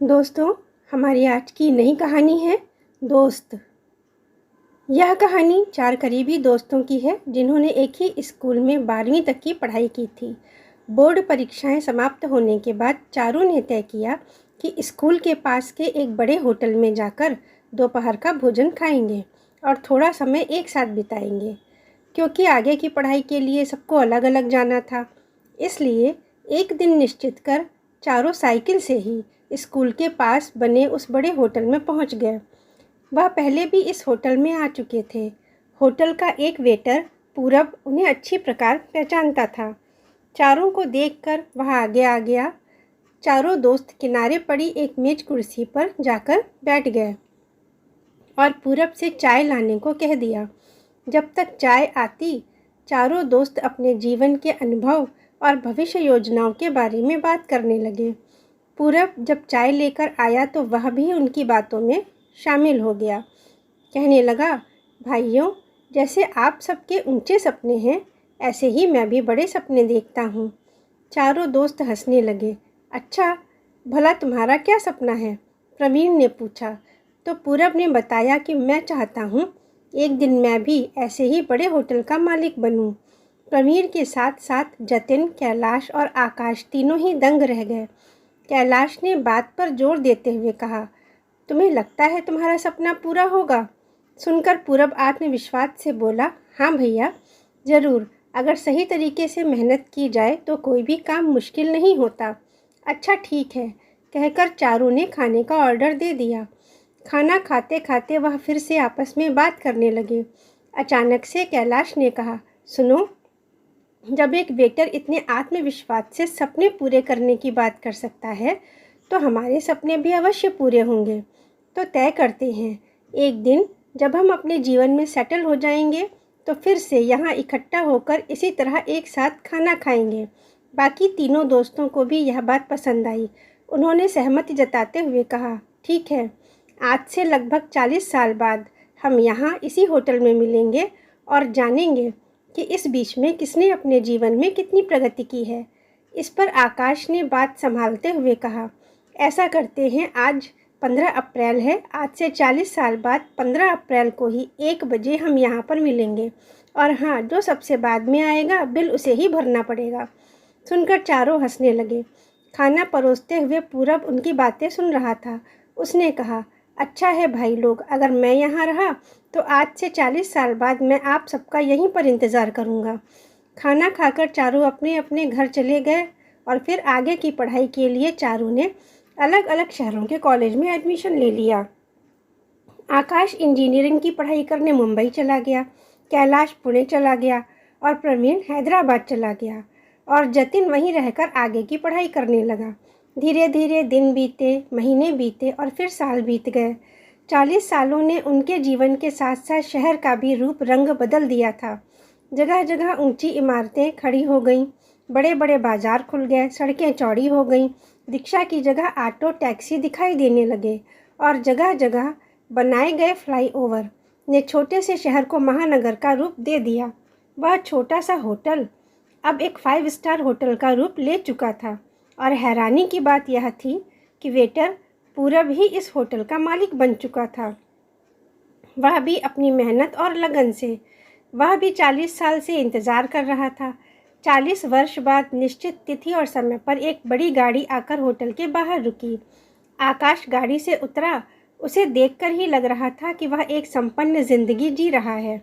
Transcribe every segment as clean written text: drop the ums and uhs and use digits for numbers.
दोस्तों, हमारी आज की नई कहानी है दोस्त। यह कहानी 4 करीबी दोस्तों की है जिन्होंने एक ही स्कूल में 12वीं तक की पढ़ाई की थी। बोर्ड परीक्षाएं समाप्त होने के बाद चारों ने तय किया कि स्कूल के पास के एक बड़े होटल में जाकर दोपहर का भोजन खाएंगे और थोड़ा समय एक साथ बिताएंगे। क्योंकि आगे की पढ़ाई के लिए सबको अलग अलग जाना था, इसलिए एक दिन निश्चित कर चारों साइकिल से ही स्कूल के पास बने उस बड़े होटल में पहुंच गए। वह पहले भी इस होटल में आ चुके थे। होटल का एक वेटर पूरब उन्हें अच्छी प्रकार पहचानता था। चारों को देखकर वह आगे आ गया। चारों दोस्त किनारे पड़ी एक मेज कुर्सी पर जाकर बैठ गए और पूरब से चाय लाने को कह दिया। जब तक चाय आती, चारों दोस्त अपने जीवन के अनुभव और भविष्य योजनाओं के बारे में बात करने लगे। पूरब जब चाय लेकर आया तो वह भी उनकी बातों में शामिल हो गया। कहने लगा, भाइयों, जैसे आप सबके ऊंचे सपने हैं, ऐसे ही मैं भी बड़े सपने देखता हूँ। चारों दोस्त हंसने लगे। अच्छा, भला तुम्हारा क्या सपना है? प्रवीण ने पूछा। तो पूरब ने बताया कि मैं चाहता हूँ एक दिन मैं भी ऐसे ही बड़े होटल का मालिक बनूँ। प्रवीण के साथ साथ जतिन, कैलाश और आकाश तीनों ही दंग रह गए। कैलाश ने बात पर जोर देते हुए कहा, तुम्हें लगता है तुम्हारा सपना पूरा होगा? सुनकर पूरब आत्मविश्वास से बोला, हाँ भैया, ज़रूर। अगर सही तरीके से मेहनत की जाए तो कोई भी काम मुश्किल नहीं होता। अच्छा ठीक है, कहकर चारों ने खाने का ऑर्डर दे दिया। खाना खाते खाते वह फिर से आपस में बात करने लगे। अचानक से कैलाश ने कहा, सुनो, जब एक वेटर इतने आत्मविश्वास से सपने पूरे करने की बात कर सकता है तो हमारे सपने भी अवश्य पूरे होंगे। तो तय करते हैं, एक दिन जब हम अपने जीवन में सेटल हो जाएंगे तो फिर से यहाँ इकट्ठा होकर इसी तरह एक साथ खाना खाएंगे। बाकी तीनों दोस्तों को भी यह बात पसंद आई। उन्होंने सहमति जताते हुए कहा, ठीक है, आज से लगभग 40 साल बाद हम यहाँ इसी होटल में मिलेंगे और जानेंगे कि इस बीच में किसने अपने जीवन में कितनी प्रगति की है। इस पर आकाश ने बात संभालते हुए कहा, ऐसा करते हैं, आज 15 अप्रैल है। आज से 40 साल बाद 15 अप्रैल को ही 1 बजे हम यहाँ पर मिलेंगे। और हाँ, जो सबसे बाद में आएगा बिल उसे ही भरना पड़ेगा। सुनकर चारों हंसने लगे। खाना परोसते हुए पूरब उनकी बातें सुन रहा था। उसने कहा, अच्छा है भाई लोग, अगर मैं यहाँ रहा तो आज से 40 साल बाद मैं आप सबका यहीं पर इंतज़ार करूँगा। खाना खाकर चारों अपने अपने घर चले गए और फिर आगे की पढ़ाई के लिए चारों ने अलग अलग शहरों के कॉलेज में एडमिशन ले लिया। आकाश इंजीनियरिंग की पढ़ाई करने मुंबई चला गया, कैलाश पुणे चला गया और प्रवीण हैदराबाद चला गया और जतिन वहीं रहकर आगे की पढ़ाई करने लगा। धीरे धीरे दिन बीते, महीने बीते और फिर साल बीत गए। 40 सालों ने उनके जीवन के साथ साथ शहर का भी रूप रंग बदल दिया था। जगह जगह ऊंची इमारतें खड़ी हो गईं, बड़े बड़े बाजार खुल गए, सड़कें चौड़ी हो गईं, रिक्शा की जगह ऑटो टैक्सी दिखाई देने लगे और जगह जगह बनाए गए फ्लाईओवर ने छोटे से शहर को महानगर का रूप दे दिया। वह छोटा सा होटल अब एक 5 स्टार होटल का रूप ले चुका था और हैरानी की बात यह थी कि वेटर पूरब ही इस होटल का मालिक बन चुका था। वह भी अपनी मेहनत और लगन से। वह भी 40 साल से इंतज़ार कर रहा था। 40 वर्ष बाद निश्चित तिथि और समय पर एक बड़ी गाड़ी आकर होटल के बाहर रुकी। आकाश गाड़ी से उतरा। उसे देखकर ही लग रहा था कि वह एक संपन्न जिंदगी जी रहा है।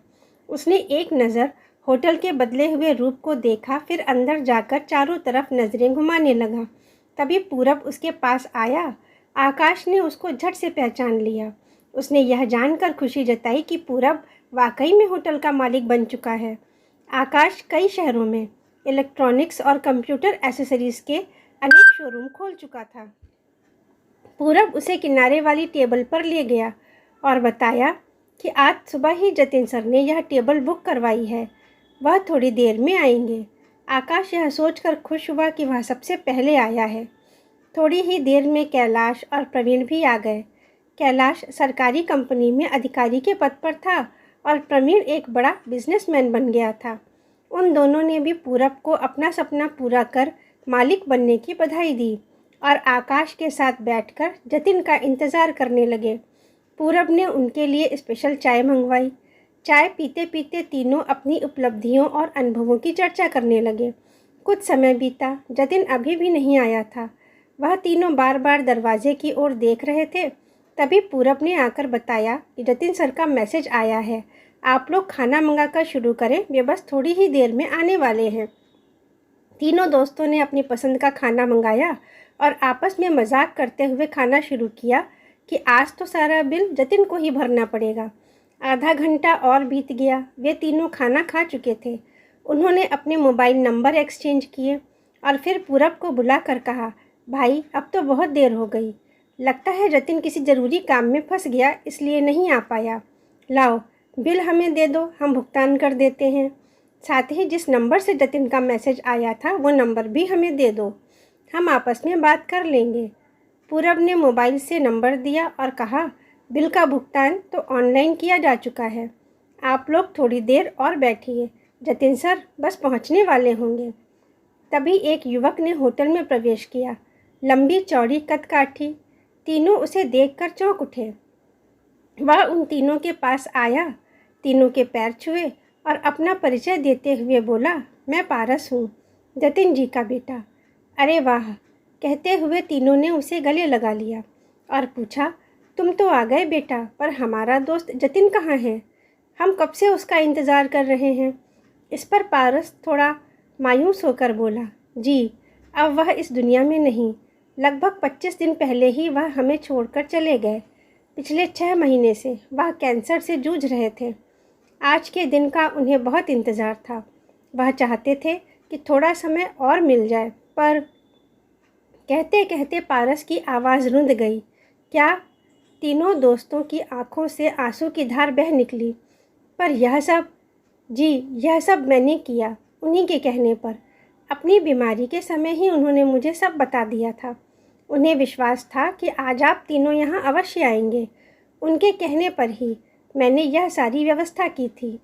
उसने एक नज़र होटल के बदले हुए रूप को देखा, फिर अंदर जाकर चारों तरफ नज़रें घुमाने लगा। तभी पूरब उसके पास आया। आकाश ने उसको झट से पहचान लिया। उसने यह जानकर खुशी जताई कि पूरब वाकई में होटल का मालिक बन चुका है। आकाश कई शहरों में इलेक्ट्रॉनिक्स और कंप्यूटर एसेसरीज के अनेक शोरूम खोल चुका था। पूरब उसे किनारे वाली टेबल पर ले गया और बताया कि आज सुबह ही जतिन सर ने यह टेबल बुक करवाई है, वह थोड़ी देर में आएंगे। आकाश यह सोचकर खुश हुआ कि वह सबसे पहले आया है। थोड़ी ही देर में कैलाश और प्रवीण भी आ गए। कैलाश सरकारी कंपनी में अधिकारी के पद पर था और प्रवीण एक बड़ा बिजनेसमैन बन गया था। उन दोनों ने भी पूरब को अपना सपना पूरा कर मालिक बनने की बधाई दी और आकाश के साथ बैठकर जतिन का इंतज़ार करने लगे। पूरब ने उनके लिए स्पेशल चाय मंगवाई। चाय पीते पीते तीनों अपनी उपलब्धियों और अनुभवों की चर्चा करने लगे। कुछ समय बीता, जतिन अभी भी नहीं आया था। वह तीनों बार बार दरवाजे की ओर देख रहे थे। तभी पूरब ने आकर बताया कि जतिन सर का मैसेज आया है, आप लोग खाना मंगाकर शुरू करें, वे बस थोड़ी ही देर में आने वाले हैं। तीनों दोस्तों ने अपनी पसंद का खाना मंगाया और आपस में मजाक करते हुए खाना शुरू किया कि आज तो सारा बिल जतिन को ही भरना पड़ेगा। आधा घंटा और बीत गया। वे तीनों खाना खा चुके थे। उन्होंने अपने मोबाइल नंबर एक्सचेंज किए और फिर पूरब को बुलाकर कहा, भाई अब तो बहुत देर हो गई, लगता है जतिन किसी ज़रूरी काम में फंस गया, इसलिए नहीं आ पाया। लाओ बिल हमें दे दो, हम भुगतान कर देते हैं। साथ ही जिस नंबर से जतिन का मैसेज आया था वो नंबर भी हमें दे दो, हम आपस में बात कर लेंगे। पूरब ने मोबाइल से नंबर दिया और कहा, बिल का भुगतान तो ऑनलाइन किया जा चुका है, आप लोग थोड़ी देर और बैठिए, जतिन सर बस पहुंचने वाले होंगे। तभी एक युवक ने होटल में प्रवेश किया। लंबी चौड़ी कदकाठी। तीनों उसे देखकर चौंक उठे। वह उन तीनों के पास आया, तीनों के पैर छुए और अपना परिचय देते हुए बोला, मैं पारस हूँ, जतिन जी का बेटा। अरे वाह, कहते हुए तीनों ने उसे गले लगा लिया और पूछा, तुम तो आ गए बेटा, पर हमारा दोस्त जतिन कहाँ है? हम कब से उसका इंतज़ार कर रहे हैं। इस पर पारस थोड़ा मायूस होकर बोला, जी अब वह इस दुनिया में नहीं, लगभग 25 दिन पहले ही वह हमें छोड़कर चले गए। पिछले 6 महीने से वह कैंसर से जूझ रहे थे। आज के दिन का उन्हें बहुत इंतज़ार था। वह चाहते थे कि थोड़ा समय और मिल जाए, पर कहते कहते पारस की आवाज़ रुंध गई। क्या? तीनों दोस्तों की आंखों से आंसू की धार बह निकली। पर यह सब, जी यह सब मैंने किया, उन्हीं के कहने पर। अपनी बीमारी के समय ही उन्होंने मुझे सब बता दिया था। उन्हें विश्वास था कि आज आप तीनों यहाँ अवश्य आएंगे। उनके कहने पर ही मैंने यह सारी व्यवस्था की थी।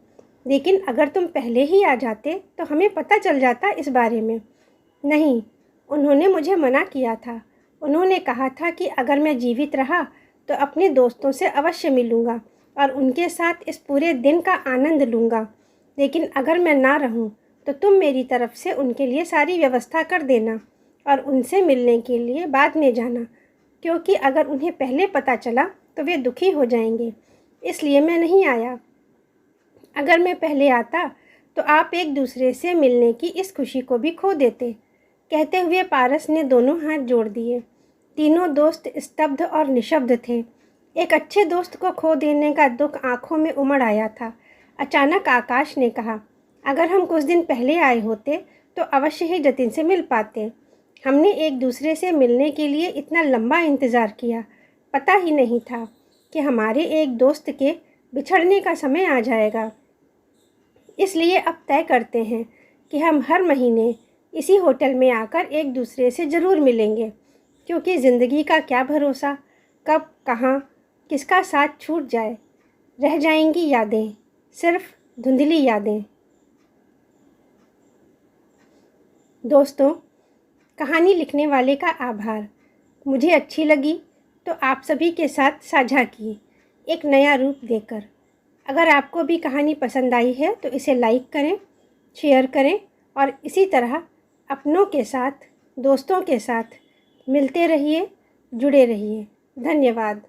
लेकिन अगर तुम पहले ही आ जाते तो हमें पता चल जाता इस बारे में। नहीं, उन्होंने मुझे मना किया था। उन्होंने कहा था कि अगर मैं जीवित रहा तो अपने दोस्तों से अवश्य मिलूँगा और उनके साथ इस पूरे दिन का आनंद लूँगा। लेकिन अगर मैं ना रहूँ तो तुम मेरी तरफ से उनके लिए सारी व्यवस्था कर देना और उनसे मिलने के लिए बाद में जाना, क्योंकि अगर उन्हें पहले पता चला तो वे दुखी हो जाएंगे। इसलिए मैं नहीं आया। अगर मैं पहले आता तो आप एक दूसरे से मिलने की इस खुशी को भी खो देते। कहते हुए पारस ने दोनों हाथ जोड़ दिए। तीनों दोस्त स्तब्ध और निशब्द थे। एक अच्छे दोस्त को खो देने का दुख आंखों में उमड़ आया था। अचानक आकाश ने कहा, अगर हम कुछ दिन पहले आए होते तो अवश्य ही जतिन से मिल पाते। हमने एक दूसरे से मिलने के लिए इतना लंबा इंतज़ार किया, पता ही नहीं था कि हमारे एक दोस्त के बिछड़ने का समय आ जाएगा। इसलिए अब तय करते हैं कि हम हर महीने इसी होटल में आकर एक दूसरे से ज़रूर मिलेंगे, क्योंकि ज़िंदगी का क्या भरोसा, कब कहाँ किसका साथ छूट जाए। रह जाएंगी यादें, सिर्फ धुंधली यादें। दोस्तों, कहानी लिखने वाले का आभार। मुझे अच्छी लगी तो आप सभी के साथ साझा की, एक नया रूप देकर। अगर आपको भी कहानी पसंद आई है तो इसे लाइक करें, शेयर करें और इसी तरह अपनों के साथ, दोस्तों के साथ मिलते रहिए, जुड़े रहिए। धन्यवाद।